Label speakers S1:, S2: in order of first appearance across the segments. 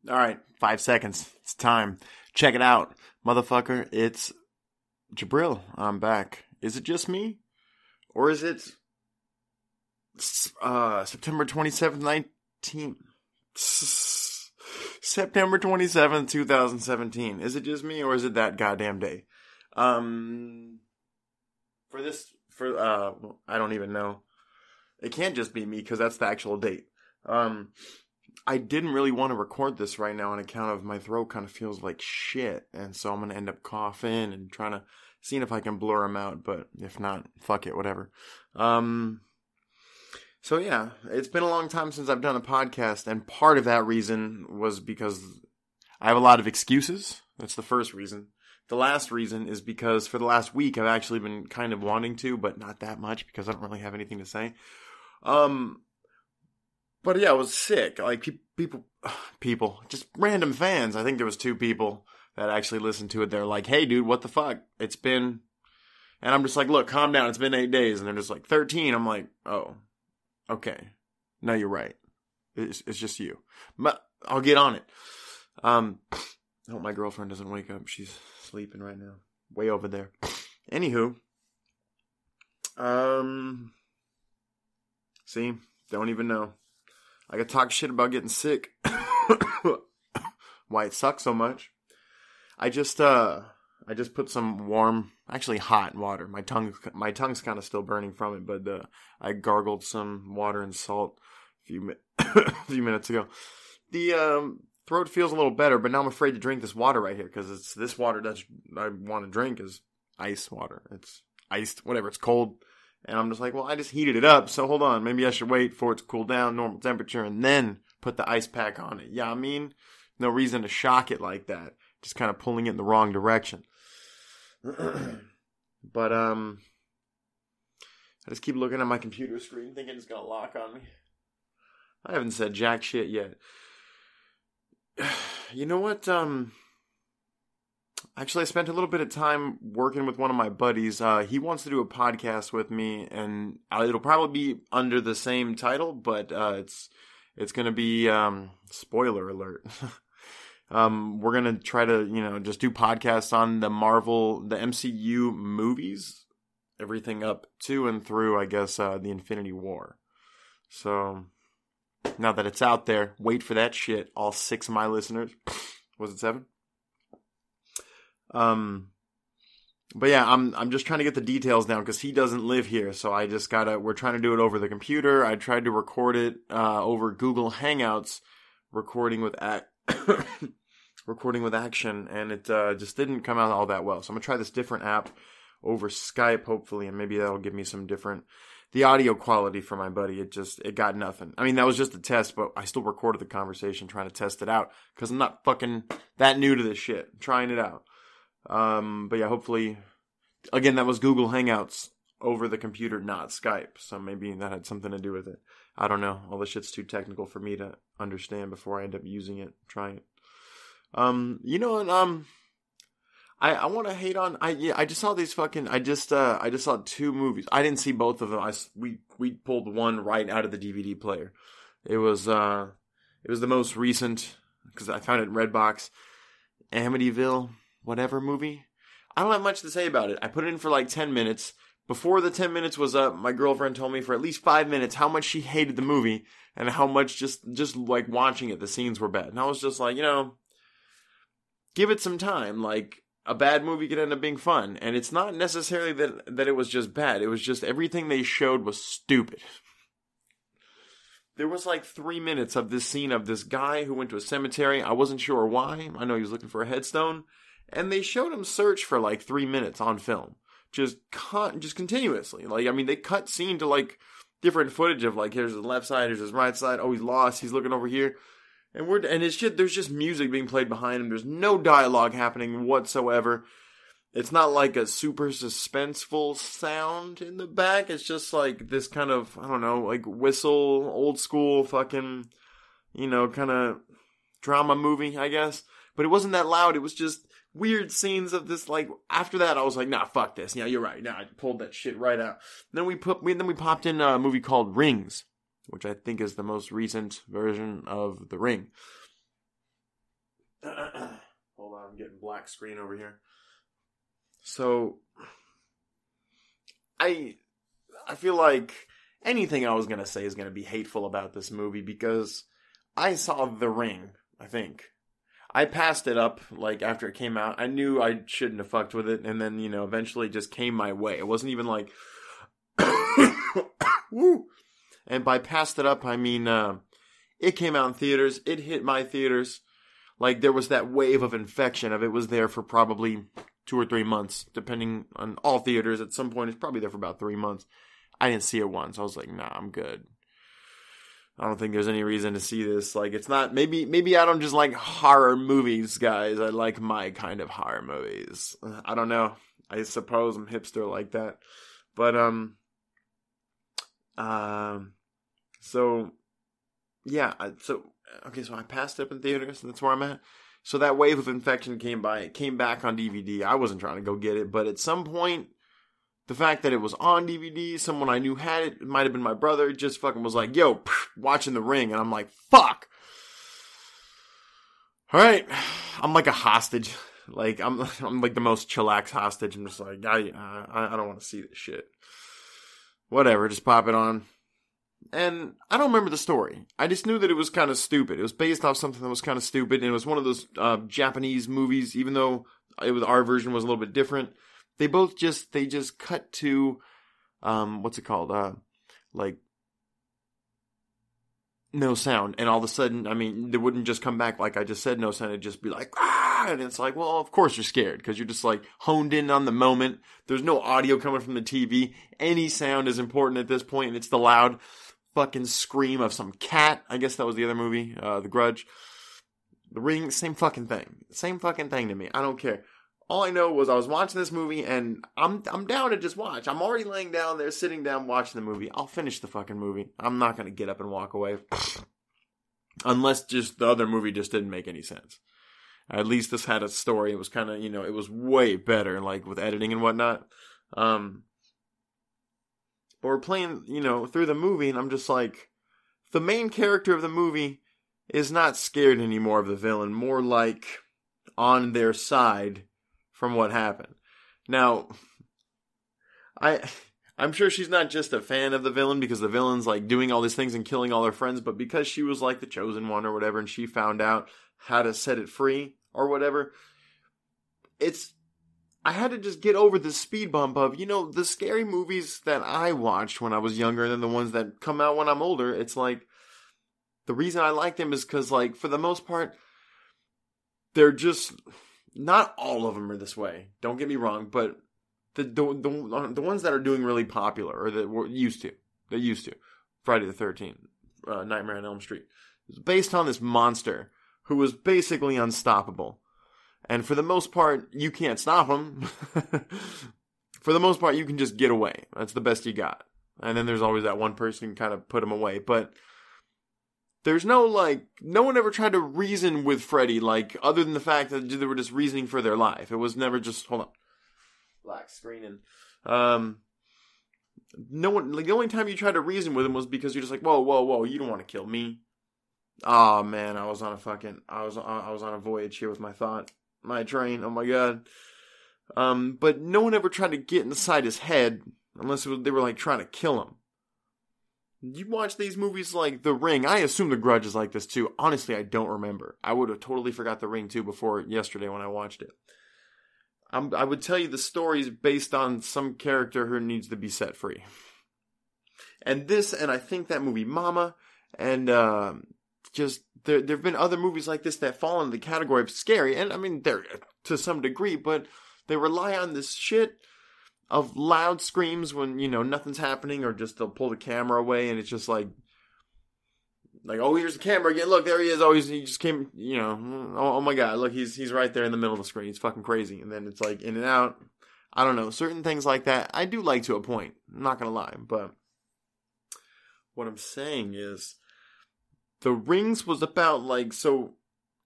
S1: All right, 5 seconds. It's time. Check it out. Motherfucker, it's Jabril. I'm back. Is it just me? Or is it September 27th, September 27th, 2017. Is it just me or is it that goddamn day? I don't even know. It can't just be me because that's the actual date. I didn't really want to record this right now on account of my throat kind of feels like shit. And so I'm going to end up coughing and trying to see if I can blur them out. But if not, fuck it, whatever. So yeah, it's been a long time since I've done a podcast. And part of that reason was because I have a lot of excuses. That's the first reason. The last reason is because for the last week, I've actually been kind of wanting to, but not that much because I don't really have anything to say. But yeah, I was sick. Like people, just random fans. I think there was 2 people that actually listened to it. They're like, "Hey, dude, what the fuck? It's been," and I'm just like, "Look, calm down. It's been 8 days," and they're just like 13. I'm like, "Oh, okay. No, you're right. It's just you. But I'll get on it." I hope my girlfriend doesn't wake up. She's sleeping right now, way over there. Anywho, see, don't even know. I could talk shit about getting sick. Why it sucks so much. I just put some warm, actually hot water. My tongue's kind of still burning from it, but I gargled some water and salt a few minutes ago. The throat feels a little better, but now I'm afraid to drink this water right here because it's this water that I want to drink is ice water. It's iced, whatever. It's cold. And I'm just like, well, I just heated it up, so hold on. Maybe I should wait for it to cool down, normal temperature, and then put the ice pack on it. Yeah, I mean, no reason to shock it like that. Just kind of pulling it in the wrong direction. But, I just keep looking at my computer screen thinking it's going to lock on me. I haven't said jack shit yet. You know what, actually, I spent a little bit of time working with one of my buddies. He wants to do a podcast with me, and it'll probably be under the same title, but it's going to be spoiler alert. We're going to try to, just do podcasts on the MCU movies, everything up to and through, I guess, the Infinity War. So now that it's out there, wait for that shit. All 6 of my listeners. Was it 7? But yeah, I'm just trying to get the details down because he doesn't live here. So we're trying to do it over the computer. I tried to record it, over Google Hangouts, recording with action, and it, just didn't come out all that well. So I'm gonna try this different app over Skype, hopefully, and maybe that'll give me the audio quality for my buddy. It got nothing. I mean, that was just a test, but I still recorded the conversation trying to test it out because I'm not fucking that new to this shit. I'm trying it out. But yeah, hopefully, again, that was Google Hangouts over the computer, not Skype. So maybe that had something to do with it. I don't know. All this shit's too technical for me to understand before I end up using it, trying it. You know what, I want to hate on, I just saw these fucking, I just saw 2 movies. I didn't see both of them. We pulled one right out of the DVD player. It was the most recent, because I found it in Redbox, Amityville, whatever movie. I don't have much to say about it. I put it in for like 10 minutes. Before the 10 minutes was up, my girlfriend told me for at least 5 minutes how much she hated the movie and how much just like watching it, the scenes were bad. And I was just like, give it some time. Like, a bad movie could end up being fun. And it's not necessarily that it was just bad. It was just everything they showed was stupid. There was like 3 minutes of this scene of this guy who went to a cemetery. I wasn't sure why. I know he was looking for a headstone. And they showed him search for like 3 minutes on film. Just continuously. Like, I mean, they cut scene to like different footage of like, here's his left side, here's his right side. Oh, he's lost. He's looking over here. And it's shit, there's just music being played behind him. There's no dialogue happening whatsoever. It's not like a super suspenseful sound in the back. It's just like this kind of, I don't know, like whistle, old school fucking, kind of drama movie, I guess. But it wasn't that loud. It was just weird scenes of this, like, after that I was like, nah, fuck this. Yeah, you're right. Nah, I pulled that shit right out. Then we popped in a movie called Rings, which I think is the most recent version of The Ring. Hold on, I'm getting black screen over here. So, I feel like anything I was going to say is going to be hateful about this movie because I saw The Ring, I think. I passed it up, like, after it came out. I knew I shouldn't have fucked with it, and then, eventually it just came my way. It wasn't even like, woo! And by passed it up, I mean, it came out in theaters. It hit my theaters. Like, there was that wave of infection of it was there for probably 2 or 3 months, depending on all theaters. At some point, it's probably there for about 3 months. I didn't see it once. I was like, nah, I'm good. I don't think there's any reason to see this. Like, it's not, maybe I don't just like horror movies, guys. I like my kind of horror movies. I don't know. I suppose I'm hipster like that. But, so, yeah, so I passed it up in theaters, and that's where I'm at. So that wave of infection came by. It came back on DVD. I wasn't trying to go get it, but at some point, the fact that it was on DVD, someone I knew had it might have been my brother, just fucking was like, yo, watching The Ring. And I'm like, fuck. All right. I'm like a hostage. Like, I'm like the most chillax hostage. I'm just like, I don't want to see this shit. Whatever, just pop it on. And I don't remember the story. I just knew that it was kind of stupid. It was based off something that was kind of stupid. And it was one of those Japanese movies, even though our version was a little bit different. They just cut to, what's it called? Like, no sound. And all of a sudden, I mean, they wouldn't just come back like I just said, no sound. It'd just be like, ah! And it's like, well, of course you're scared because you're just like honed in on the moment. There's no audio coming from the TV. Any sound is important at this point, and it's the loud fucking scream of some cat. I guess that was the other movie, The Grudge. The Ring, same fucking thing. Same fucking thing to me. I don't care. All I know was I was watching this movie, and I'm down to just watch. I'm already laying down there, sitting down, watching the movie. I'll finish the fucking movie. I'm not going to get up and walk away. Unless just the other movie just didn't make any sense. At least this had a story. It was kind of, it was way better, like, with editing and whatnot. But we're playing, through the movie, and I'm just like, the main character of the movie is not scared anymore of the villain. More like on their side from what happened. Now, I'm sure she's not just a fan of the villain because the villain's like doing all these things and killing all her friends, but because she was like the chosen one or whatever, and she found out how to set it free or whatever. I had to just get over the speed bump of, the scary movies that I watched when I was younger than the ones that come out when I'm older. It's like, the reason I like them is because, like, for the most part, they're just, not all of them are this way. Don't get me wrong, but the ones that are doing really popular, or that were used to, Friday the 13th, Nightmare on Elm Street, is based on this monster who was basically unstoppable. And for the most part, you can't stop him. For the most part, you can just get away. That's the best you got. And then there's always that one person who can kind of put him away. But there's no one ever tried to reason with Freddy, like, other than the fact that they were just reasoning for their life. It was never just, hold on, black screening. No one, like, the only time you tried to reason with him was because you're just like, whoa, you don't want to kill me. Oh man, I was on a voyage here with my thought. My train, oh my god. But no one ever tried to get inside his head unless they were like trying to kill him. You watch these movies like The Ring. I assume The Grudge is like this too. Honestly, I don't remember. I would have totally forgot The Ring too before yesterday when I watched it. I would tell you the story's based on some character who needs to be set free. And I think that movie Mama, and just there've been other movies like this that fall into the category of scary, and I mean they're to some degree, but they rely on this shit of loud screams when nothing's happening, or just they'll pull the camera away and it's just like oh, here's the camera again, look, there he is, he just came, oh my god, look, he's right there in the middle of the screen, he's fucking crazy, and then it's like in and out. I don't know, certain things like that I do like to a point, I'm not gonna lie, but what I'm saying is The Rings was about, like, so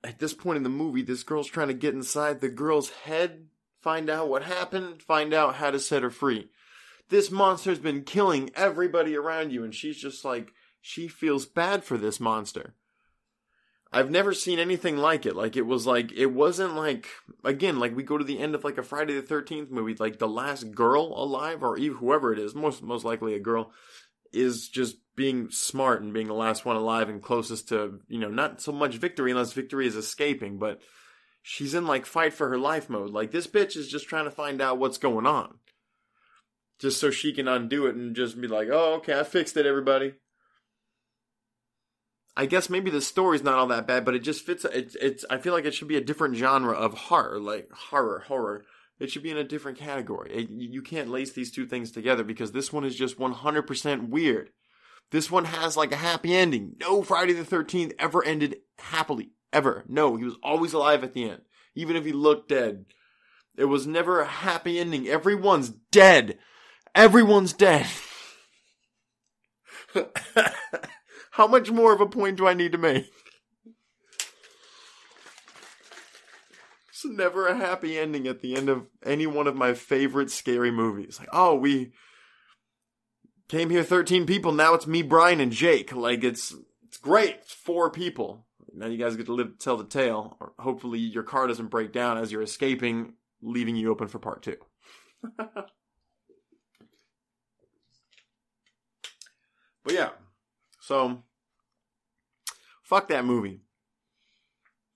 S1: at this point in the movie, this girl's trying to get inside the girl's head, find out what happened, find out how to set her free. This monster's been killing everybody around you, and she's just like, she feels bad for this monster. I've never seen anything like it. Like, it wasn't like, again, like we go to the end of like a Friday the 13th movie, like the last girl alive, or even whoever it is, most likely a girl, is just being smart and being the last one alive and closest to, not so much victory unless victory is escaping, but she's in like fight for her life mode. Like, this bitch is just trying to find out what's going on. Just so she can undo it and just be like, oh, okay, I fixed it, everybody. I guess maybe the story's not all that bad, but it just fits. I feel like it should be a different genre of horror, like horror. It should be in a different category. You can't lace these two things together because this one is just 100% weird. This one has like a happy ending. No Friday the 13th ever ended happily. Ever. No, he was always alive at the end. Even if he looked dead. It was never a happy ending. Everyone's dead. Everyone's dead. How much more of a point do I need to make? It's never a happy ending at the end of any one of my favorite scary movies. Like, oh, we came here 13 people, now it's me, Brian, and Jake. Like, it's great. It's 4 people. Now you guys get to live to tell the tale. Or hopefully your car doesn't break down as you're escaping, leaving you open for part 2. But yeah. So, fuck that movie.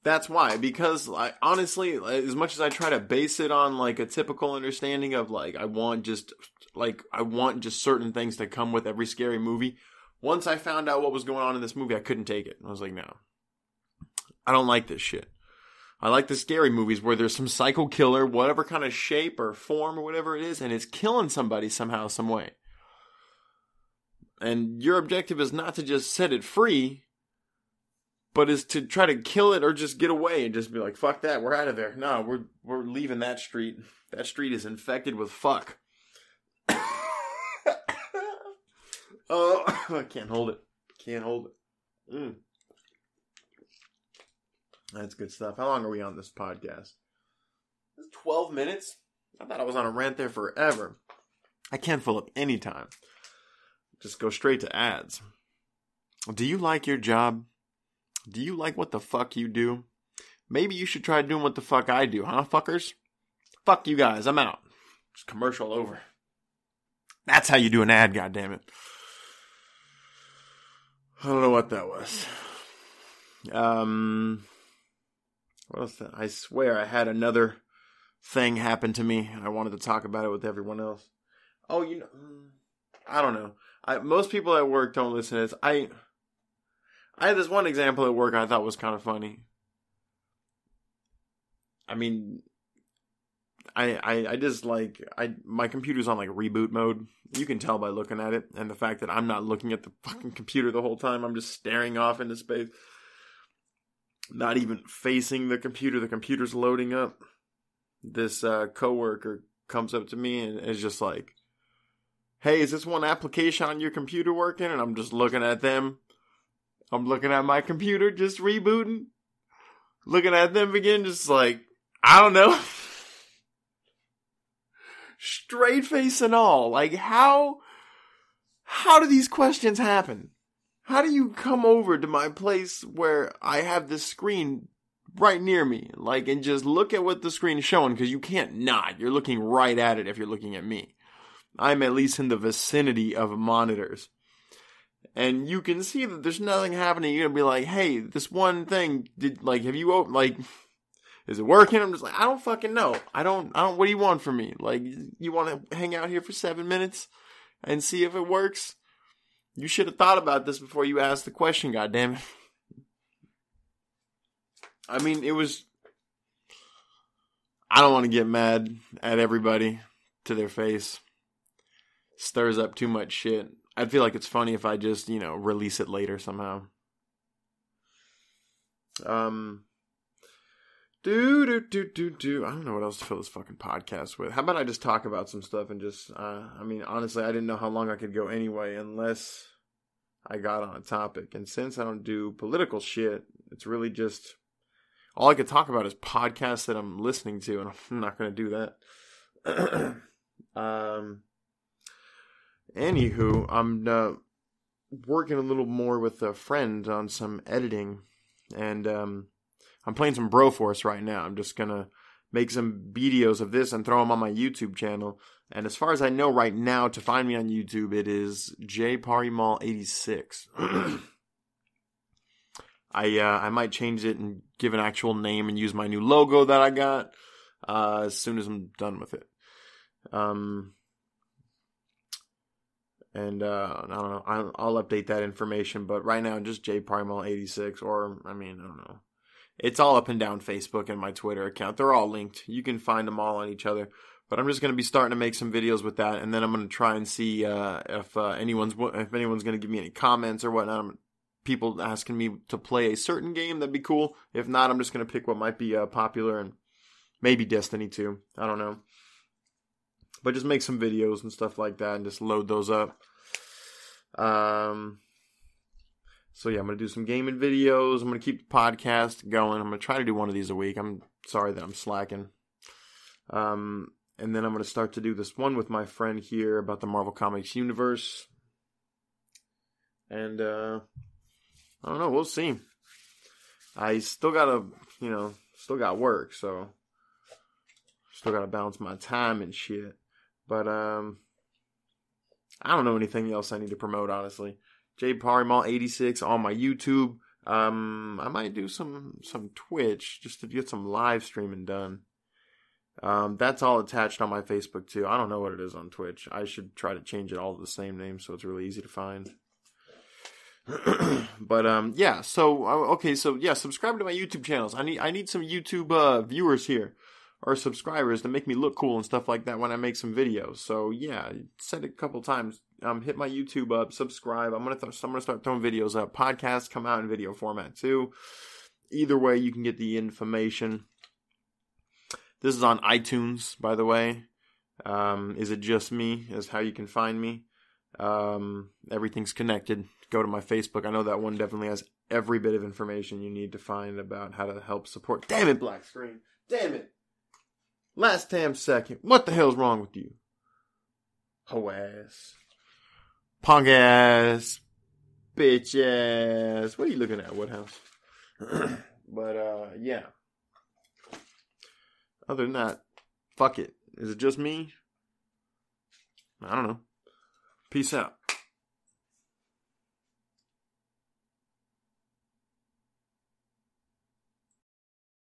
S1: That's why. Because, honestly, as much as I try to base it on, like, a typical understanding of, like, I want just certain things to come with every scary movie. Once I found out what was going on in this movie, I couldn't take it. I was like, no. I don't like this shit. I like the scary movies where there's some psycho killer, whatever kind of shape or form or whatever it is, and it's killing somebody somehow, some way. And your objective is not to just set it free, but is to try to kill it or just get away and just be like, fuck that, we're out of there. No, we're leaving that street. That street is infected with fuck. Oh, I can't hold it. Can't hold it. That's good stuff. How long are we on this podcast? It's 12 minutes? I thought I was on a rant there forever. I can't fill up any time. Just go straight to ads. Do you like your job? Do you like what the fuck you do? Maybe you should try doing what the fuck I do, huh, fuckers? Fuck you guys, I'm out. Just commercial over. That's how you do an ad, goddammit. I don't know what that was. What else? I swear I had another thing happen to me. I wanted to talk about it with everyone else. Oh, I don't know. Most people at work don't listen to this. I had this one example at work I thought was kind of funny. I mean, I just like, my computer's on like reboot mode. You can tell by looking at it. And the fact that I'm not looking at the fucking computer the whole time. I'm just staring off into space. Not even facing the computer. The computer's loading up. This coworker comes up to me and is just like, hey, is this one application on your computer working? And I'm just looking at them. I'm looking at my computer, just rebooting. Looking at them again, just like, I don't know. Straight face and all. Like, how do these questions happen? How do you come over to my place where I have this screen right near me, like, and just look at what the screen is showing? Because you can't not. You're looking right at it if you're looking at me. I'm at least in the vicinity of monitors. And you can see that there's nothing happening. You're going to be like, hey, this one thing, have you, like, is it working? I'm just like, I don't fucking know. I don't, what do you want from me? Like, you want to hang out here for 7 minutes and see if it works? You should have thought about this before you asked the question, goddammit. I mean, I don't want to get mad at everybody to their face. Stirs up too much shit. I'd feel like it's funny if I just, release it later somehow. I don't know what else to fill this fucking podcast with. How about I just talk about some stuff and just, honestly, I didn't know how long I could go anyway unless I got on a topic. And since I don't do political shit, it's really just, all I could talk about is podcasts that I'm listening to, and I'm not going to do that. Anywho, I'm working a little more with a friend on some editing And I'm playing some Broforce right now. I'm just going to make some videos of this and throw them on my YouTube channel. And as far as I know right now, to find me on YouTube, it is jparimal86. I might change it and give an actual name and use my new logo that I got as soon as I'm done with it. And I don't know. I'll update that information, but right now just jparimal86, or I don't know. It's all up and down Facebook and my Twitter account. They're all linked. You can find them all on each other. But I'm just going to be starting to make some videos with that, and then I'm going to try and see if anyone's going to give me any comments or whatnot. People asking me to play a certain game, that'd be cool. If not, I'm just going to pick what might be popular, and maybe Destiny 2. I don't know. But just make some videos and stuff like that and just load those up. So yeah, I'm going to do some gaming videos. I'm going to keep the podcast going. I'm going to try to do one of these a week. I'm sorry that I'm slacking. And then I'm going to start to do this one with my friend here about the Marvel Comics universe. And I don't know. We'll see. I still got to, still got work. So still got to balance my time and shit. But I don't know anything else I need to promote, honestly. jparimal86 on my YouTube. I might do some Twitch just to get some live streaming done. That's all attached on my Facebook too. I don't know what it is on Twitch. I should try to change it all to the same name so it's really easy to find. But yeah, so subscribe to my YouTube channels. I need some YouTube viewers here, or subscribers, to make me look cool and stuff like that when I make some videos. So yeah, said it a couple times. Hit my YouTube up, subscribe. I'm gonna start throwing videos up. Podcasts come out in video format too. Either way, you can get the information. This is on iTunes, by the way. Is It Just Me is how you can find me. Everything's connected. Go to my Facebook. I know that one definitely has every bit of information you need to find about how to help support. Damn it, black screen. Damn it. Last damn second. What the hell's wrong with you? Ho ass. Punk ass. Bitch ass. What are you looking at, Woodhouse? But, yeah. Other than that, fuck it. Is it just me? I don't know. Peace out.